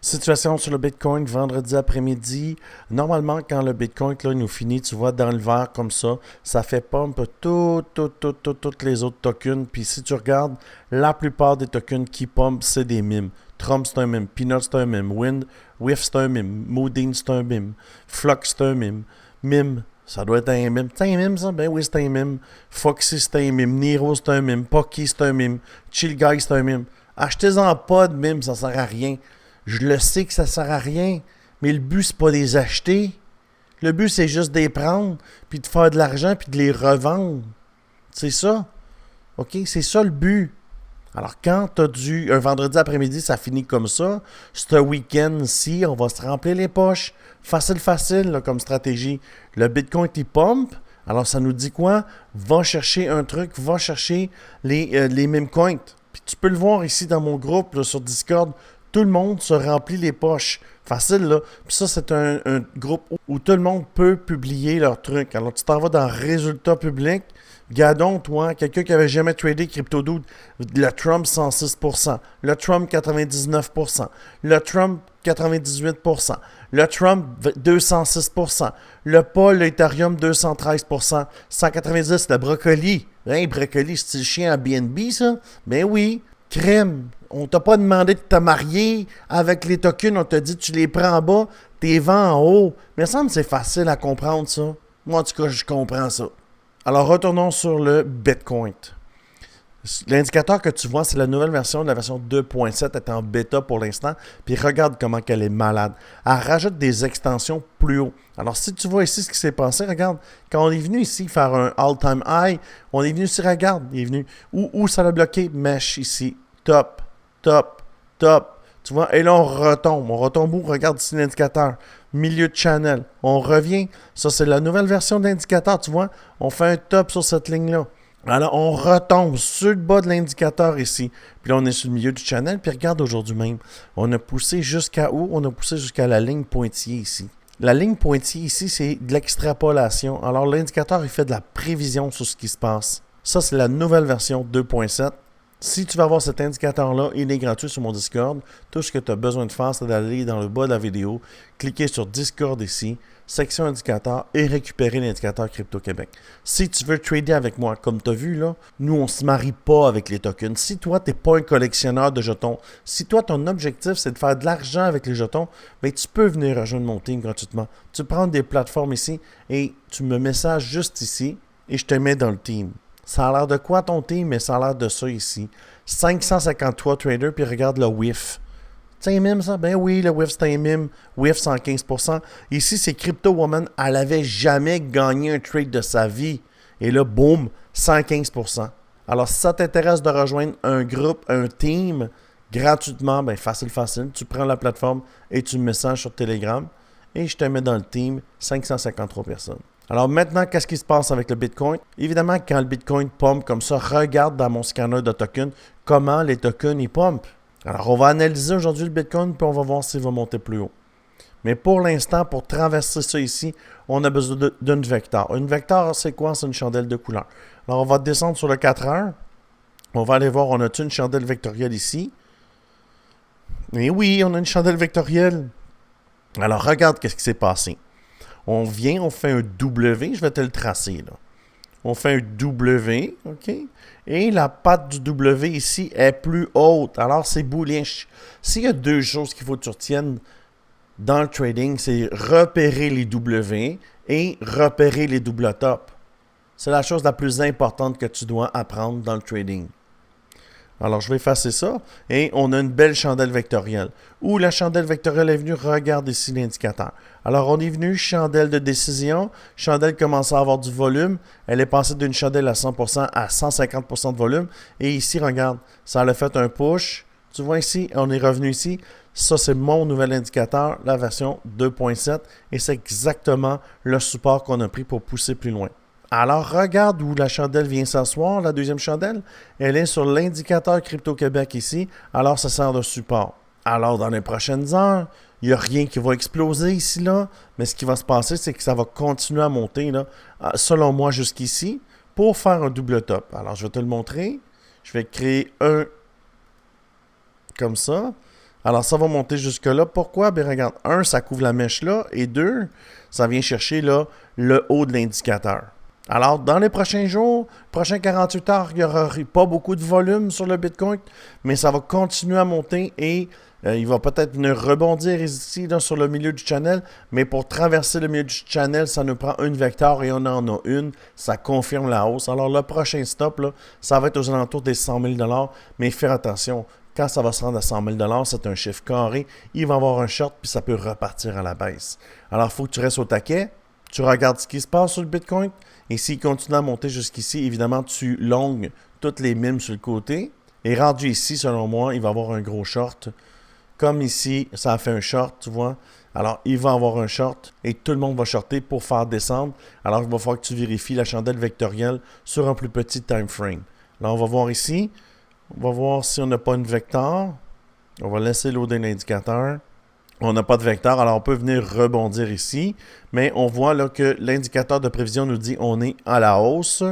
Situation sur le Bitcoin vendredi après-midi. Normalement, quand le Bitcoin là, nous finit, tu vois, dans le vert comme ça fait pump toutes les autres tokens. Puis si tu regardes, la plupart des tokens qui pump, c'est des mimes. Trump, c'est un mime. Peanut, c'est un mime. Wiff, c'est un mime. Moodine, c'est un mime. Flux, c'est un mime. Mime, ça doit être un mime. C'est un mime, ça? Ben oui, c'est un mime. Foxy, c'est un mime. Nero, c'est un mime. Pocky, c'est un mime. Chill Guy, c'est un mime. Achetez-en pas de mime, ça sert à rien. Je le sais que ça sert à rien, mais le but, c'est pas de les acheter. Le but, c'est juste de les prendre, puis de faire de l'argent, puis de les revendre. C'est ça. OK? C'est ça le but. Alors, quand tu as un vendredi après-midi, ça finit comme ça. Ce week-end-ci, on va se remplir les poches. Facile, là, comme stratégie. Le Bitcoin, il pump. Alors, ça nous dit quoi? Va chercher un truc, va chercher les meme coins. Puis tu peux le voir ici dans mon groupe là, sur Discord. Tout le monde se remplit les poches. Facile, là. Puis ça, c'est un groupe où tout le monde peut publier leurs trucs. Alors, tu t'en vas dans Résultats publics. Regardons, toi, quelqu'un qui avait jamais tradé CryptoDude, le Trump 106%, le Trump 99%, le Trump 98%, le Trump 206%, le Paul, l'Ethereum 213%, 190, le brocoli. Hein, brocoli, c'est le chien à BNB, ça? Ben oui. Crème. On t'a pas demandé de te marier avec les tokens. On t'a dit tu les prends en bas, t'es vends en haut. Mais ça me semble que c'est facile à comprendre, ça. Moi, en tout cas, je comprends ça. Alors, retournons sur le Bitcoin. L'indicateur que tu vois, c'est la nouvelle version. La version 2.7 est en bêta pour l'instant. Puis regarde comment elle est malade. Elle rajoute des extensions plus haut. Alors, si tu vois ici ce qui s'est passé, regarde. Quand on est venu ici faire un all-time high, on est venu ici, regarde. Il est venu. Où ça l'a bloqué? Mesh ici. Top. Tu vois, et là, on retombe. On retombe où? Regarde ici l'indicateur. Milieu de channel. On revient. Ça, c'est la nouvelle version de l'indicateur, tu vois. On fait un top sur cette ligne-là. Alors, on retombe sur le bas de l'indicateur ici. Puis là, on est sur le milieu du channel. Puis regarde aujourd'hui même. On a poussé jusqu'à où? On a poussé jusqu'à la ligne pointillée ici. La ligne pointillée ici, c'est de l'extrapolation. Alors, l'indicateur, il fait de la prévision sur ce qui se passe. Ça, c'est la nouvelle version 2.7. Si tu vas avoir cet indicateur-là, il est gratuit sur mon Discord. Tout ce que tu as besoin de faire, c'est d'aller dans le bas de la vidéo, cliquer sur Discord ici, section indicateur et récupérer l'indicateur Crypto-Québec. Si tu veux trader avec moi, comme tu as vu là, nous, on ne se marie pas avec les tokens. Si toi, tu n'es pas un collectionneur de jetons, si toi, ton objectif, c'est de faire de l'argent avec les jetons, bien, tu peux venir rejoindre mon team gratuitement. Tu prends des plateformes ici et tu me messages juste ici et je te mets dans le team. Ça a l'air de quoi ton team? Mais ça a l'air de ça ici. 553 traders, puis regarde le WIF. C'est un mime, ça? Ben oui, le WIF, c'est un mime. WIF, 115%. Ici, c'est Crypto Woman. Elle n'avait jamais gagné un trade de sa vie. Et là, boum, 115%. Alors, si ça t'intéresse de rejoindre un groupe, un team, gratuitement, ben facile. Tu prends la plateforme et tu me messages sur Telegram. Et je te mets dans le team 553 personnes. Alors maintenant, qu'est-ce qui se passe avec le Bitcoin? Évidemment, quand le Bitcoin pump comme ça, regarde dans mon scanner de tokens comment les tokens ils pumpent. Alors, on va analyser aujourd'hui le Bitcoin puis on va voir s'il va monter plus haut. Mais pour l'instant, pour traverser ça ici, on a besoin d'une vecteur. Une vecteur, c'est quoi? C'est une chandelle de couleur. Alors, on va descendre sur le 4 heures. On va aller voir, on a-t-il une chandelle vectorielle ici? Et oui, on a une chandelle vectorielle. Alors, regarde qu'est-ce qui s'est passé. On vient, on fait un W, je vais te le tracer là. On fait un W, OK? Et la patte du W ici est plus haute. Alors, c'est bullish. S'il y a deux choses qu'il faut que tu retiennes dans le trading, c'est repérer les W et repérer les double top. C'est la chose la plus importante que tu dois apprendre dans le trading. Alors, je vais effacer ça. Et on a une belle chandelle vectorielle. Où la chandelle vectorielle est venue, regarde ici l'indicateur. Alors, on est venu, chandelle de décision. Chandelle commence à avoir du volume. Elle est passée d'une chandelle à 100% à 150% de volume. Et ici, regarde, ça a fait un push. Tu vois ici, on est revenu ici. Ça, c'est mon nouvel indicateur, la version 2.7. Et c'est exactement le support qu'on a pris pour pousser plus loin. Alors, regarde où la chandelle vient s'asseoir, la deuxième chandelle. Elle est sur l'indicateur Crypto-Québec ici. Alors, ça sert de support. Alors, dans les prochaines heures, il n'y a rien qui va exploser ici, là. Mais ce qui va se passer, c'est que ça va continuer à monter, là, selon moi, jusqu'ici, pour faire un double top. Alors, je vais te le montrer. Je vais créer un comme ça. Alors, ça va monter jusque-là. Pourquoi? Ben, regarde, un, ça couvre la mèche là, et deux, ça vient chercher là, le haut de l'indicateur. Alors, dans les prochains jours, prochains 48 heures, il n'y aura pas beaucoup de volume sur le Bitcoin, mais ça va continuer à monter et il va peut-être venir rebondir ici là, sur le milieu du channel, mais pour traverser le milieu du channel, ça nous prend une vecteur et on en a une. Ça confirme la hausse. Alors, le prochain stop, là, ça va être aux alentours des 100 000 $, mais faire attention. Quand ça va se rendre à 100 000 $, c'est un chiffre carré. Il va y avoir un short, puis ça peut repartir à la baisse. Alors, il faut que tu restes au taquet. Tu regardes ce qui se passe sur le Bitcoin. Et s'il continue à monter jusqu'ici, évidemment, tu longues toutes les mimes sur le côté. Et rendu ici, selon moi, il va y avoir un gros short. Comme ici, ça a fait un short, tu vois. Alors, il va y avoir un short et tout le monde va shorter pour faire descendre. Alors, il va falloir que tu vérifies la chandelle vectorielle sur un plus petit time frame. Là, on va voir ici. On va voir si on n'a pas une vecteur. On va laisser loader l'indicateur. On n'a pas de vecteur, alors on peut venir rebondir ici. Mais on voit là que l'indicateur de prévision nous dit qu'on est à la hausse.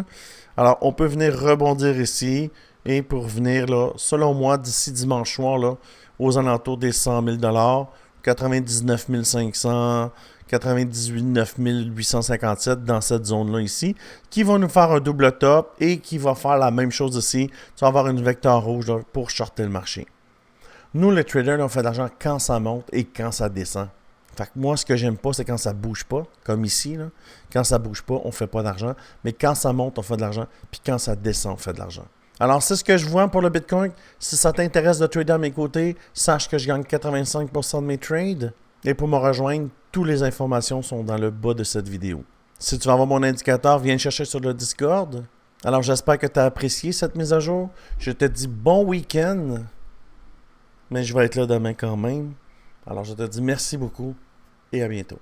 Alors, on peut venir rebondir ici. Et pour venir, là, selon moi, d'ici dimanche soir, là, aux alentours des 100 000 $, 99 500, 98 9 857 dans cette zone-là ici, qui va nous faire un double top et qui va faire la même chose ici. Tu vas avoir une vecteur rouge là, pour shorter le marché. Nous, les traders, on fait de l'argent quand ça monte et quand ça descend. Fait que moi, ce que j'aime pas, c'est quand ça bouge pas, comme ici. Là. Quand ça bouge pas, on fait pas d'argent. Mais quand ça monte, on fait de l'argent. Puis quand ça descend, on fait de l'argent. Alors, c'est ce que je vois pour le Bitcoin. Si ça t'intéresse de trader à mes côtés, sache que je gagne 85% de mes trades. Et pour me rejoindre, toutes les informations sont dans le bas de cette vidéo. Si tu vas avoir mon indicateur, viens le chercher sur le Discord. Alors, j'espère que tu as apprécié cette mise à jour. Je te dis bon week-end. Mais je vais être là demain quand même. Alors, je te dis merci beaucoup et à bientôt.